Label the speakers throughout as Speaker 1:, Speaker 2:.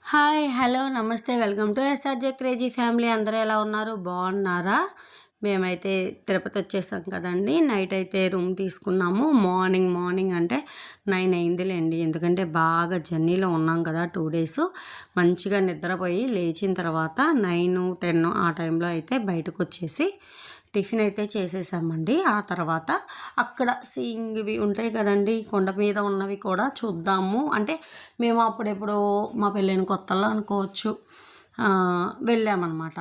Speaker 1: Hi hello నమస్తే welcome to SRJ crazy family. అందరూ ఎలా ఉన్నారు? బాగున్నారా? మేమైతే తిరుపతి వచ్చేసాం కదండి. నైట్ అయితే రూమ్ తీసుకున్నాము. మార్నింగ్ అంటే 9 అయిందిలేండి. ఎందుకంటే బాగా జర్నీలో ఉన్నాం కదా 2 డేస్. మంచిగా నిద్రపోయి లేచిన తర్వాత 9, 10 ఆ టైంలో అయితే బయటకు వచ్చేసి టిఫిన్ అయితే చేసేసామండి. ఆ తర్వాత అక్కడ సీయింగ్ ఇవి ఉంటాయి కదండి, కొండ మీద ఉన్నవి కూడా చూద్దాము అంటే మేము అప్పుడెప్పుడు మా పెళ్ళైన కొత్తలో అనుకోవచ్చు వెళ్ళామన్నమాట.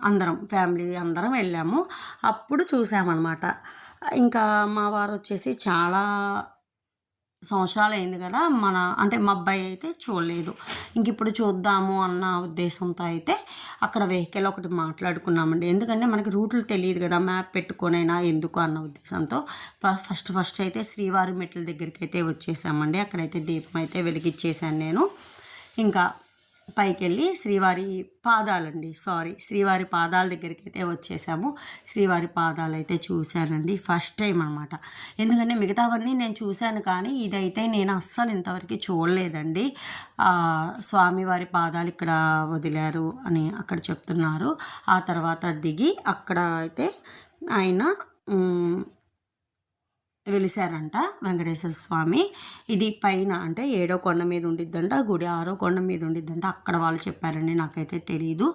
Speaker 1: అందరం ఫ్యామిలీ అందరం వెళ్ళాము. అప్పుడు చూసామన్నమాట. ఇంకా మా వారు వచ్చేసి చాలా సంవత్సరాలు అయింది కదా, అంటే మా అబ్బాయి అయితే చూడలేదు. ఇంక ఇప్పుడు చూద్దాము అన్న ఉద్దేశంతో అయితే అక్కడ వెహికల్ ఒకటి మాట్లాడుకున్నామండి. ఎందుకంటే మనకి రూట్లు తెలియదు కదా, మ్యాప్ పెట్టుకొనైనా ఎందుకు అన్న ఉద్దేశంతో ఫస్ట్ అయితే శ్రీవారి మెట్ల దగ్గరికి అయితే వచ్చేసామండి. అక్కడైతే దీపం అయితే వెలిగించేసాను నేను. ఇంకా పైకి వెళ్ళి శ్రీవారి పాదాల దగ్గరికి అయితే వచ్చేసాము. శ్రీవారి పాదాలు అయితే చూశానండి ఫస్ట్ టైం అనమాట. ఎందుకంటే మిగతావన్నీ నేను చూశాను, కానీ ఇదైతే నేను అస్సలు ఇంతవరకు చూడలేదండి. స్వామివారి పాదాలు ఇక్కడ వదిలారు అని అక్కడ చెప్తున్నారు. ఆ తర్వాత దిగి అక్కడ అయితే ఆయన వెలిసారంట వెంకటేశ్వర స్వామి. ఇది పైన అంటే 7వ కొండ మీద ఉండిద్దంట, గుడి 6వ కొండ మీద ఉండిద్దంట. అక్కడ వాళ్ళు చెప్పారండి, నాకైతే తెలీదు.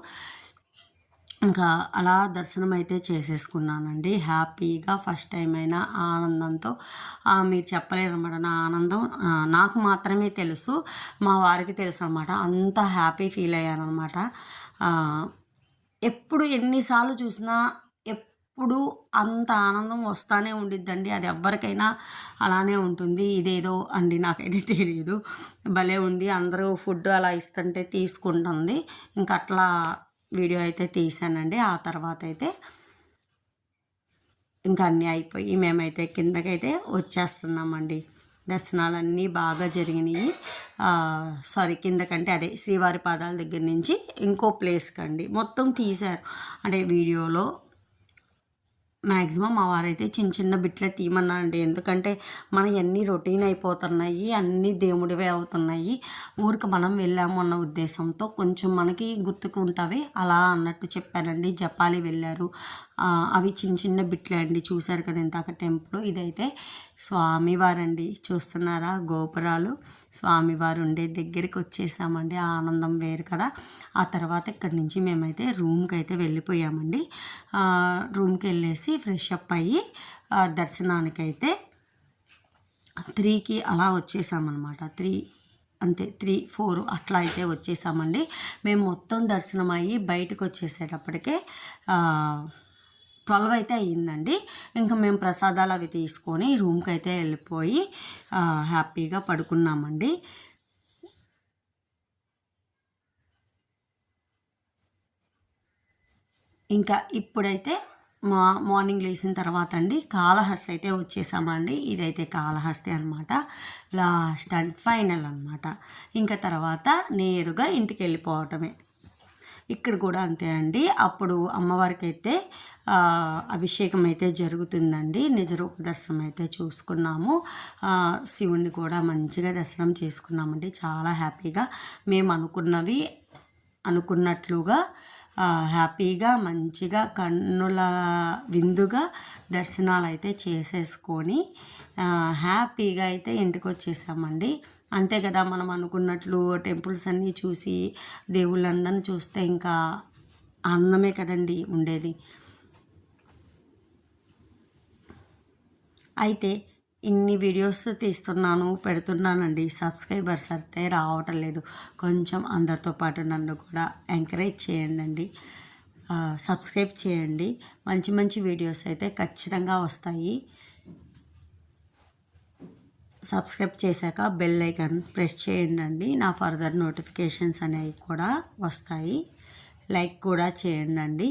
Speaker 1: ఇంకా అలా దర్శనం అయితే చేసేసుకున్నానండి హ్యాపీగా. ఫస్ట్ టైం అయినా ఆనందంతో మీరు చెప్పలేరన్నమాట. నా ఆనందం నాకు మాత్రమే తెలుసు, మా వారికి తెలుసు అనమాట. అంత హ్యాపీ ఫీల్ అయ్యాను అనమాట. ఎప్పుడు ఎన్నిసార్లు చూసినా ఎప్పుడు అంత ఆనందం వస్తూనే ఉండిద్దండి. అది ఎవ్వరికైనా అలానే ఉంటుంది. ఇదేదో అండి నాకైతే తెలియదు, భలే ఉంది. అందరూ ఫుడ్ అలా ఇస్తుంటే తీసుకుంటుంది. ఇంకా అట్లా వీడియో అయితే తీసానండి. ఆ తర్వాత అయితే ఇంకా అన్నీ అయిపోయి మేమైతే కిందకైతే వచ్చేస్తున్నామండి. దర్శనాలన్నీ బాగా జరిగినాయి. కిందకంటే అదే శ్రీవారి పాదాల దగ్గర నుంచి ఇంకో ప్లేస్కి అండి మొత్తం తీశారు. అంటే వీడియోలో మ్యాక్సిమం మా వారైతే చిన్న చిన్న బిట్లే తీయమన్నానండి. ఎందుకంటే అన్నీ రొటీన్ అయిపోతున్నాయి, అన్నీ దేవుడివే అవుతున్నాయి. ఊరికి మనం వెళ్ళాము అన్న ఉద్దేశంతో కొంచెం మనకి గుర్తుకుంటావే అలా అన్నట్టు చెప్పానండి. జపాలి వెళ్ళారు, అవి చిన్న చిన్న బిట్లే అండి. చూశారు కదా ఇందాక టెంపుల్. ఇదైతే స్వామివారండి, చూస్తున్నారా గోపురాలు. స్వామివారు ఉండే దగ్గరికి వచ్చేసామండి. ఆనందం వేరు కదా. ఆ తర్వాత ఇక్కడి నుంచి మేమైతే రూమ్కి అయితే వెళ్ళిపోయామండి. రూమ్కి వెళ్ళేసి ఫ్రెష్ అప్ అయ్యి దర్శనానికైతే 3కి అలా వచ్చేసామన్నమాట. 3, 4 అట్లా అయితే వచ్చేసామండి. మేము మొత్తం దర్శనం అయ్యి బయటకు వచ్చేసేటప్పటికే 12 అయితే అయ్యిందండి. ఇంకా మేము ప్రసాదాలు అవి తీసుకొని రూమ్కి అయితే వెళ్ళిపోయి హ్యాపీగా పడుకున్నామండి. ఇంకా ఇప్పుడైతే మార్నింగ్ లేచిన తర్వాత అండి కాళహస్తి అయితే వచ్చేసామండి. ఇదైతే కాళహస్తి అనమాట, లాస్ట్ అండ్ ఫైనల్ అనమాట. ఇంకా తర్వాత నేరుగా ఇంటికి వెళ్ళిపోవటమే. ఇక్కడ కూడా అంతే అండి. అప్పుడు అమ్మవారికి అయితే అభిషేకం అయితే జరుగుతుందండి. నిజరూప దర్శనం అయితే చూసుకున్నాము. శివుణ్ణి కూడా మంచిగా దర్శనం చేసుకున్నామండి. చాలా హ్యాపీగా మేము అనుకున్నట్లుగా హ్యాపీగా మంచిగా కన్నుల విందుగా దర్శనాలు అయితే చేసేసుకొని హ్యాపీగా అయితే ఇంటికి వచ్చేసామండి. అంతే కదా, మనం అనుకున్నట్లు టెంపుల్స్ అన్నీ చూసి దేవుళ్ళందరినీ చూస్తే ఇంకా ఆనందమే కదండి ఉండేది. అయితే ఇన్ని వీడియోస్ తీస్తున్నాను, పెడుతున్నానండి. సబ్స్క్రైబర్స్ అయితే రావటం లేదు. కొంచెం అందరితో పాటు నన్ను కూడా ఎంకరేజ్ చేయండి. సబ్స్క్రైబ్ చేయండి. మంచి మంచి వీడియోస్ అయితే ఖచ్చితంగా వస్తాయి. సబ్స్క్రైబ్ చేశాక బెల్ ఐకాన్ ప్రెస్ చేయండి. నా ఫర్దర్ నోటిఫికేషన్స్ అనేవి కూడా వస్తాయి. లైక్ కూడా చేయండి.